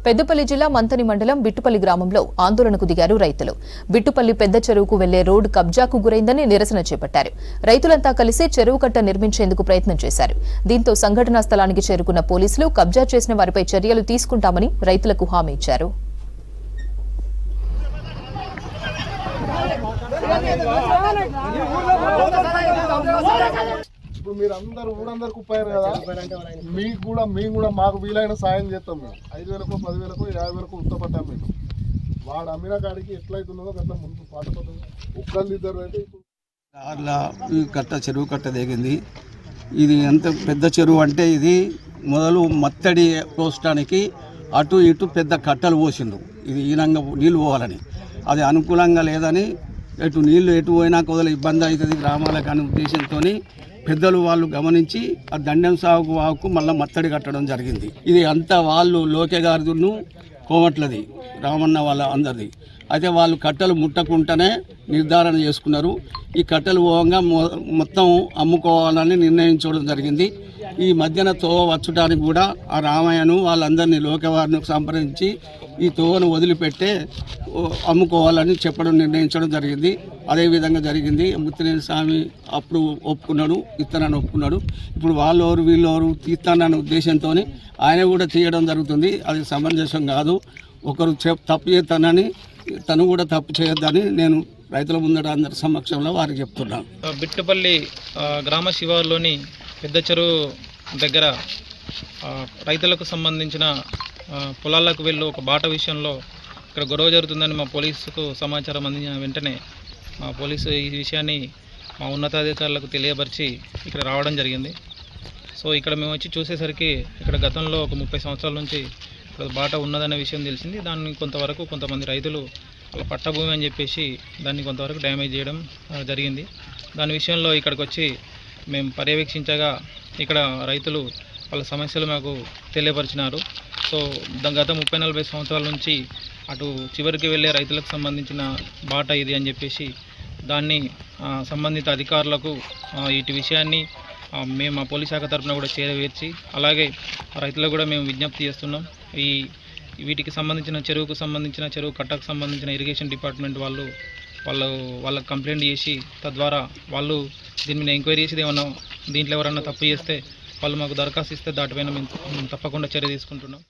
పెద్దపల్లి జిల్లా మంతని మండలం బిట్టుపల్లి గ్రామంలో ఆందోళనకు దిగారు రైతులు. బిట్టుపల్లి పెద్ద చెరువుకు వెళ్లే రోడ్డు కబ్జాకు గురైందని నిరసన చేపట్టారు. రైతులంతా కలిసి చెరువు కట్ట నిర్మించేందుకు ప్రయత్నం చేశారు. దీంతో సంఘటనా స్థలానికి చేరుకున్న పోలీసులు కబ్జా చేసిన వారిపై చర్యలు తీసుకుంటామని రైతులకు హామీ ఇచ్చారు. ఇప్పుడు మీరు అందరూ ఊరందరికి ఉప్పారు కదా, మేము కూడా మాకు వీలైన సాయం చేస్తాం. మేము 5,000కో 10,000కో 50,000కో ఉత్తపట్టాం. మేము వాడు అమ్మిన కాడికి ఎట్లయితున్నదో అట్లా ముందు పాటపడుతుంది. ఒక్కళ్ళు ఇద్దరు అయితే ఈ కట్ట చెరువు కట్ట దిగింది. ఇది ఎంత పెద్ద చెరువు అంటే ఇది మొదలు మత్తడి పోసడానికి అటు ఇటు పెద్ద కట్టలు పోసిండు. ఇది ఈనంగా నీళ్ళు పోవాలని, అది అనుకూలంగా లేదని ఎటు నీళ్లు ఎటు పోయినా కొద్దిగా ఇబ్బంది అవుతుంది గ్రామాలకు అనే ఉద్దేశంతో పెద్దలు వాళ్ళు గమనించి ఆ దండెం సాగుకు వాకు మళ్ళీ మత్తడి కట్టడం జరిగింది. ఇది అంతా వాళ్ళు లోకే గారిను కోమట్లది రామన్న వాళ్ళ అందరిది. అయితే వాళ్ళు కట్టలు ముట్టకుండానే నిర్ధారణ చేసుకున్నారు. ఈ కట్టెలు పోగా మొత్తం అమ్ముకోవాలని నిర్ణయించడం జరిగింది. ఈ మధ్యన తోవ వచ్చడానికి కూడా ఆ రామయ్యను వాళ్ళందరినీ లోకవారిని సంప్రదించి ఈ తోవను వదిలిపెట్టే అమ్ముకోవాలని నిర్ణయించడం జరిగింది. అదేవిధంగా జరిగింది. ముత్తినేని స్వామి అప్పుడు ఒప్పుకున్నాడు, ఇస్తానని ఒప్పుకున్నాడు. ఇప్పుడు వాళ్ళెవరు వీళ్ళెవరు తీస్తానన్న ఉద్దేశంతో ఆయన కూడా తీయడం జరుగుతుంది. అది సమంజసం కాదు. ఒకరు తప్పు చేస్తానని తను కూడా తప్పు చేయొద్దని నేను రైతుల ముందట అందరి సమక్షంలో వారికి చెప్తున్నాను. బిట్టుపల్లి గ్రామ శివారులోని పెద్ద చెరువు దగ్గర రైతులకు సంబంధించిన పొలాలకు వెళ్ళు ఒక బాట విషయంలో ఇక్కడ గొడవ జరుగుతుందని మా పోలీసుకు సమాచారం అందించిన వెంటనే మా పోలీసు ఈ విషయాన్ని మా ఉన్నతాధికారులకు తెలియపరిచి ఇక్కడ రావడం జరిగింది. సో ఇక్కడ మేము వచ్చి చూసేసరికి ఇక్కడ గతంలో ఒక 30 సంవత్సరాల నుంచి ఇక్కడ బాట ఉన్నదనే విషయం తెలిసింది. దాన్ని కొంతమంది రైతులు వాళ్ళ పట్టభూమి అని చెప్పేసి దాన్ని కొంతవరకు డ్యామేజ్ చేయడం జరిగింది. దాని విషయంలో ఇక్కడికి వచ్చి మేము పర్యవేక్షించగా ఇక్కడ రైతులు వాళ్ళ సమస్యలు మాకు తెలియపరిచినారు. సో గత 30-40 సంవత్సరాల నుంచి అటు చివరికి వెళ్ళే రైతులకు సంబంధించిన బాట ఇది అని చెప్పేసి దాన్ని సంబంధిత అధికారులకు ఇటు విషయాన్ని మేము మా పోలీస్ శాఖ తరఫున కూడా చేరవేర్చి అలాగే రైతులకు కూడా మేము విజ్ఞప్తి చేస్తున్నాం. వీటికి సంబంధించిన చెరువు కట్టకు సంబంధించిన ఇరిగేషన్ డిపార్ట్మెంట్ వాళ్ళకు కంప్లైంట్ చేసి తద్వారా వాళ్ళు దీని మీద ఎంక్వైరీ చేసి దీంట్లో ఎవరన్నా తప్పు చేస్తే వాళ్ళు మాకు దరఖాస్తు ఇస్తే దాటిపైన మేము తప్పకుండా చర్య తీసుకుంటున్నాం.